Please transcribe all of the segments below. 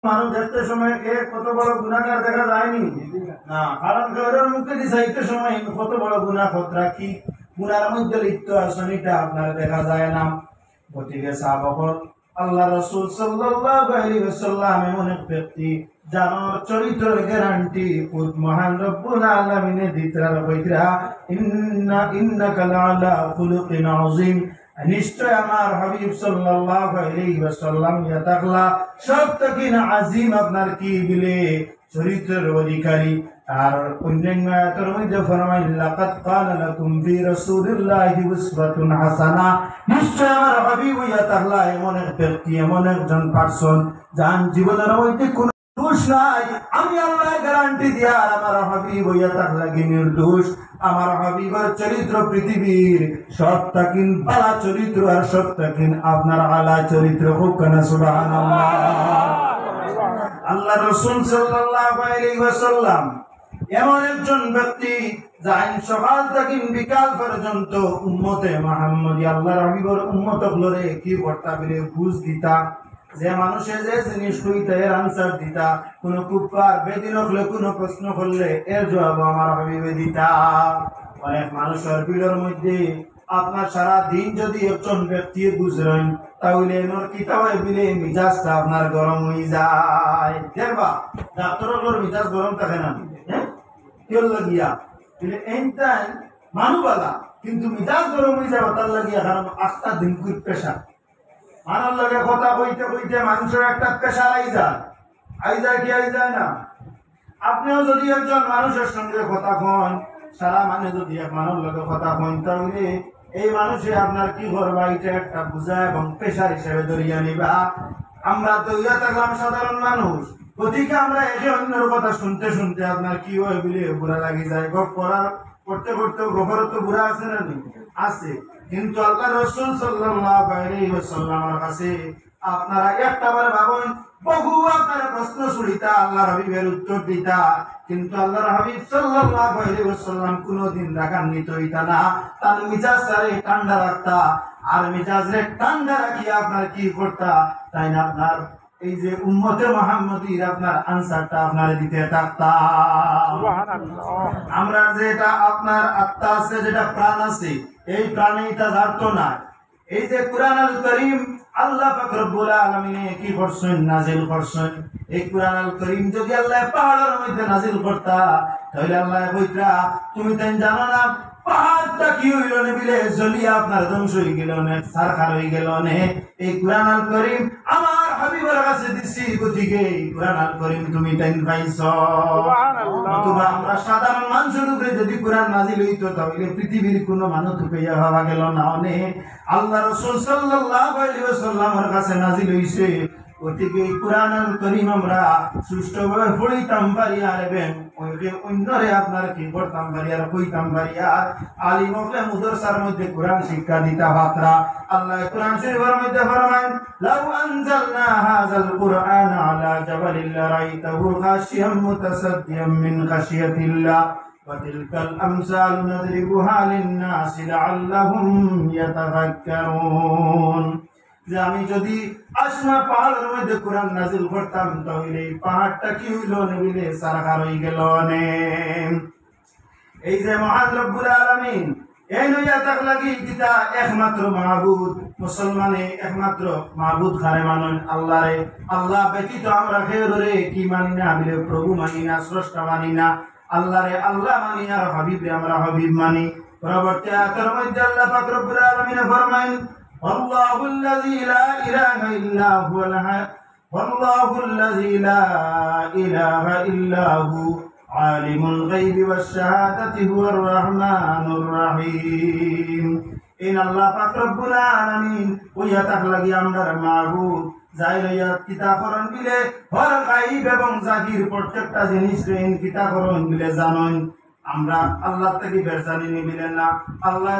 মানুষ দেখতে সময় কে কত বড় গুনাহগার দেখা যায়নি না, কারণ ঘরের মুখে দিছাইতে সময় কত বড় গুনাহ খতরা কি গুনার মধ্যে লিপ্ত আছেন এটা আপনার দেখা যায় না। গতিকে সাহাবাগণ আল্লাহ রাসূল সাল্লাল্লাহু আলাইহি ওয়াসাল্লাম এমন এক ব্যক্তি যার চরিত্রের গ্যারান্টি মহান রব্বুল আলামিনের দিতরার কইরা ইন্নাকা লাআলা খুলুকিন আযীম। নিশ্চয় আমার হাবিব সাল্লাল্লাহু আলাইহি ওয়াসাল্লাম ইয়াতাকলা সবথেকে আজিম আপনার কি বলে চরিত্রের অধিকারী। আর অন্যান্য আয়াতের মধ্যে ফরমায় লাকাদ কানা লাকুম ফি রাসূলিল্লাহি উসওয়াতুন হাসানা। নিশ্চয় আমার হাবিব ইয়াতাকলা এমন এক ব্যক্তি, এমন একজন পারসন যার জীবনের মধ্যে কোন দোষ নাই। আমি আল্লাহ গ্যারান্টি দিয়া আমার হাবিব ইয়াতাকলা কি নির্দোষ। আমার হাবিবের চরিত্র পৃথিবীর সবটাকিন বালা চরিত্র আর সবটাকিন আপনার আলা চরিত্র হোক না সুবহানাল্লাহ। আল্লাহ রাসূল সাল্লাল্লাহু আলাইহি ওয়াসাল্লাম এমন একজন ব্যক্তি যান সকাল থেকে বিকাল পর্যন্ত উম্মতে মুহাম্মদী আল্লাহর হাবিবের উম্মতগুলোরে কি বর্তাবিলে বুঝ দিতা, যে মানুষে যে জিনিস কইতে এর আনসার দিতা, কোন কুফার বেদিন হলে কোন প্রশ্ন করলে এর জবাব আমার হাবিবে দিতা। অনেক মানুষের ভিড়ের মধ্যে আপনার সারা দিন যদি একজন ব্যক্তি বুঝলেন তাহলে এর কিতাবে বিলে মিজাজটা আপনার গরম হয়ে যায়। দেখবা ডাক্তারের মিজাজ গরম থাকে না, হ্যাঁ কেউ লাগিয়া এইটাই মানুবালা, কিন্তু মিজাজ গরম হয়ে যাবে তার লাগিয়া, কারণ আস্তা দিন কুইট পেশা মানার লগে কথা কইতে কইতে মানুষের একটা পেশা আই যায় কি আই যায় না। আপনিও যদি একজন মানুষের সঙ্গে কথা কন, সারা মানে যদি এক মানুষ লগে কথা কন, তাহলে এই মানুষে আপনার কি করবা এটা একটা বুঝা এবং পেশা হিসেবে ধরিয়া নিবা। আমরা তো ইয়া থাকলাম সাধারণ মানুষ, গতিকে আমরা একে অন্যের কথা শুনতে শুনতে আপনার কি হয় বলে বুড়া লাগি যায়। গপ করার করতে করতে গফরত তো বুড়া আছে না আছে, কিন্তু আল্লাহ রাসূল সাল্লাল্লাহু আলাইহি ওয়াসাল্লামের কাছে আপনারা একটাবার ভাবেন বহু আপনারা প্রশ্ন শুনিতা আল্লাহর হাবিবের উত্তর দিতা, কিন্তু আল্লাহর হাবিব সাল্লাল্লাহু আলাইহি ওয়াসাল্লাম কোনদিন রাগান্বিত হইতা না, তার মিজাজটারে ঠান্ডা রাখতা। আর মিজাজরে ঠান্ডা রাখিয়া আপনার কি করতা, তাই না আপনার এই যে উম্মতে মুহাম্মদীর আপনার আনসারটা আপনার দিতে থাকতা। আমরা যেটা আপনার আত্মা আছে, যেটা প্রাণ আছে, এই প্রাণে এটা জানতো না। এই যে কুরআন আল কারীম আল্লাহ পাক রব্বুল আলামিন কি করছেন, নাজিল করছেন। এই কুরআন আল কারীম যদি আল্লাহ পাহাড়ের মধ্যে নাজিল করতা, তাহলে আল্লাহ কইতা তুমি তাই জানো না পাহাড়টা কি হইল না বিলে জ্বলিয়া আপনার ধ্বংস হয়ে গেল না, সারখার হয়ে গেল না। এই কুরআন আল কারীম আমার হাবিবের কাছে দিছি, গতিকে এই কুরআন আল কারীম তুমি তাই পাইছো। সুবহানাল্লাহ। আমরা সাধারণ মানুষের উপরে যদি কুরআন নাজিল হইতো তাহলে পৃথিবীর কোনো মানুষ পেয়া হওয়া গেল না। অনেক আল্লাহ রাসূল সাল্লাল্লাহু আলাইহি ওয়াসাল্লামের কাছে নাজিল হইছে, গতিকে এই কুরআন আল কারীম আমরা সুষ্ঠুভাবে পড়িতাম পারি আর এবং অন্যরে আপনার কি করতাম পারি আর কইতাম পারি। আর আলিম হলে মুদরসার মধ্যে কুরআন শিক্ষা দিতা ভাতরা। আল্লাহ কুরআন শরীফের মধ্যে ফরমান লাউ আনজালনা হাযাল কুরআন আলা জাবালিন লারাইতাহু খাশিয়াম মুতাসাদ্দিয়াম মিন খাশিয়াতিল্লাহ ওয়া তিলকাল আমসালু নাদরিবুহা লিন-নাসি লাআল্লাহুম ইয়াতাফাক্কারুন। যে আমি যদি আসমা পাহাড়ের মধ্যে কোরআন নাজিল করতাম তাহলে এই পাহাড়টা কি হইল নেবিলে সারখার হয়ে গেল নে। এই যে মহান রব্বুল আলামিন এই নইয়া তাক লাগি কিতা একমাত্র মাহবুদ, মুসলমানে একমাত্র মাহবুদ খারে মানুন আল্লাহরে। আল্লাহ ব্যতীত আমরা খেররে কি মানি না, বিলে প্রভু মানি না, স্রষ্টা মানি না। আল্লাহরে আল্লাহ মানি আর হাবিবে আমরা হাবিব মানি। পরবর্তী আয়াতের মধ্যে আল্লাহ পাক রব্বুল আলামিন ফরমায়েন والله الذي لا إله إلا هو والله الذي لا إله إلا هو عالم الغيب والشهادة هو الرحمن الرحيم। إن الله পাক রব্বুল আলামিন ওইয়া তাক লাগি আমরার মাহবুব যাই লইয়া কিতাবরণ বিলে হর গায়ব এবং জাহির প্রত্যেকটা জিনিস রেন কিতাবরণ বিলে জানেন। আমরা আল্লাহ থেকে বের জানি নিবিলেন না। আল্লাহ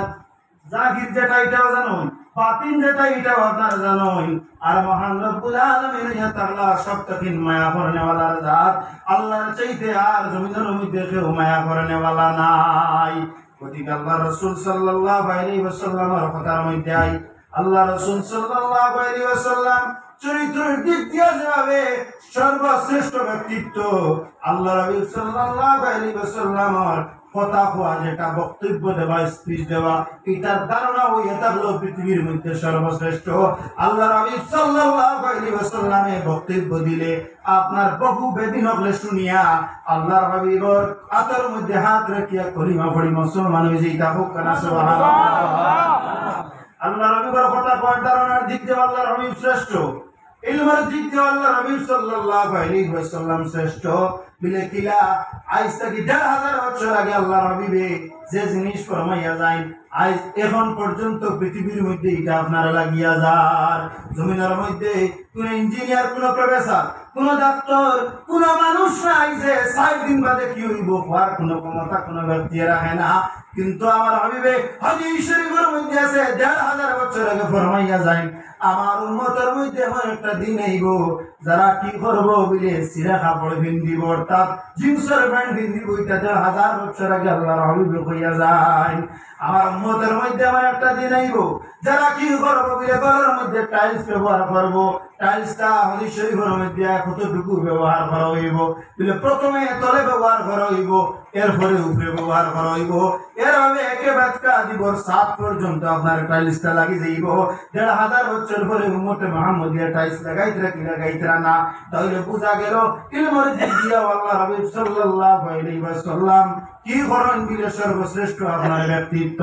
জাহির যেটা এটাও জানেন, বাতিন যেটা এটাও আপনারা জানেন। আর মহান রব্বুল আলামিন ইয়া তাআলা সবকিছু মায়া করনেওয়ালার জাত। আল্লাহর চাইতে আর জমিনের মধ্যে কেউ মায়া করনেওয়ালা নাই। গতিকে আল্লাহ রাসূল সাল্লাল্লাহু আলাইহি ওয়াসাল্লামের কথার মধ্যে আল্লাহ রাসূল সাল্লাল্লাহু আলাইহি ওয়াসাল্লাম চরিত্রের দিক দিয়ে যেভাবে সর্বশ্রেষ্ঠ ব্যক্তিত্ব আল্লাহ নবী সাল্লাল্লাহু আলাইহি ওয়াসাল্লামের কথা হওয়া, যেটা বক্তব্য দেওয়া, স্পিচ দেওয়া, এটার ধারণা হইয়া থাকলো পৃথিবীর মধ্যে সর্বশ্রেষ্ঠ আল্লাহ নবী সাল্লাল্লাহু আলাইহি ওয়াসাল্লামে বক্তব্য দিলে আপনার বহু বেদিন হলে শুনিয়া আল্লাহর হাবিবর হাতের মধ্যে হাত রাখিয়া কলিমা পড়ি মুসলমান হয়ে যাইতা হোক না সুবহানাল্লাহ। আল্লাহ হাবিবর কথা পড়ার ধারণার দিক দিয়ে আল্লাহর হাবিব শ্রেষ্ঠ, ইলমের দিক দিয়ে আল্লাহর হাবিব সাল্লাল্লাহু আলাইহি ওয়াসাল্লাম শ্রেষ্ঠ। বিলে কিলা আজ থেকে ১,৫০০ বছর আগে আল্লাহর হাবিবে যে জিনিস ফরমাইয়া যায় আজ এখন পর্যন্ত পৃথিবীর মধ্যে এটা আপনারা লাগিয়া যার জমিনের মধ্যে কোন ইঞ্জিনিয়ার, কোন প্রফেসর, কোন ডাক্তার, কোন মানুষ নাই যে ৬০ দিন বাদে কি হইব হওয়ার কোন ক্ষমতা কোন ব্যক্তি রাখে না। কিন্তু আমার হাবিবে হাদিস শরীফের মধ্যে আছে ১,৫০০ বছর আগে ফরমাইয়া যায় আমার উম্মতের মধ্যে এমন একটা দিন আইব যারা কি করব বলে সিরা কাপড় পিন্ধিব, অর্থাৎ জিন্সের প্যান্ট পিন্ধিব। এটা ১,৫০০ বছর আগে আল্লাহর হাবিবে কইয়া যায় আমার উম্মতের মধ্যে এমন একটা দিন আইব যারা কি করব বলে ঘরের মধ্যে টাইলস ব্যবহার করব। টাইলসটা হাদিস শরীফের মধ্যে কতটুকু ব্যবহার করা হইব বলে প্রথমে তলে ব্যবহার করা হইব, এরপরে উপরে ব্যবহার করা হইব, এরভাবে একে বাদকা দিবর ৭ পর্যন্ত আপনার টাইলসটা লাগি যাইব। ১,৫০০ বছর পরে উম্মতে মুহাম্মদিয়া টাইলস লাগাইতরা কি লাগাইতরা না, তাহলে বুঝা গেল ইলমের দিক দিয়া আল্লাহ হাবিব সাল্লাল্লাহু আলাইহি ওয়াসাল্লাম কি করেন বিলে সর্বশ্রেষ্ঠ আপনার ব্যক্তিত্ব।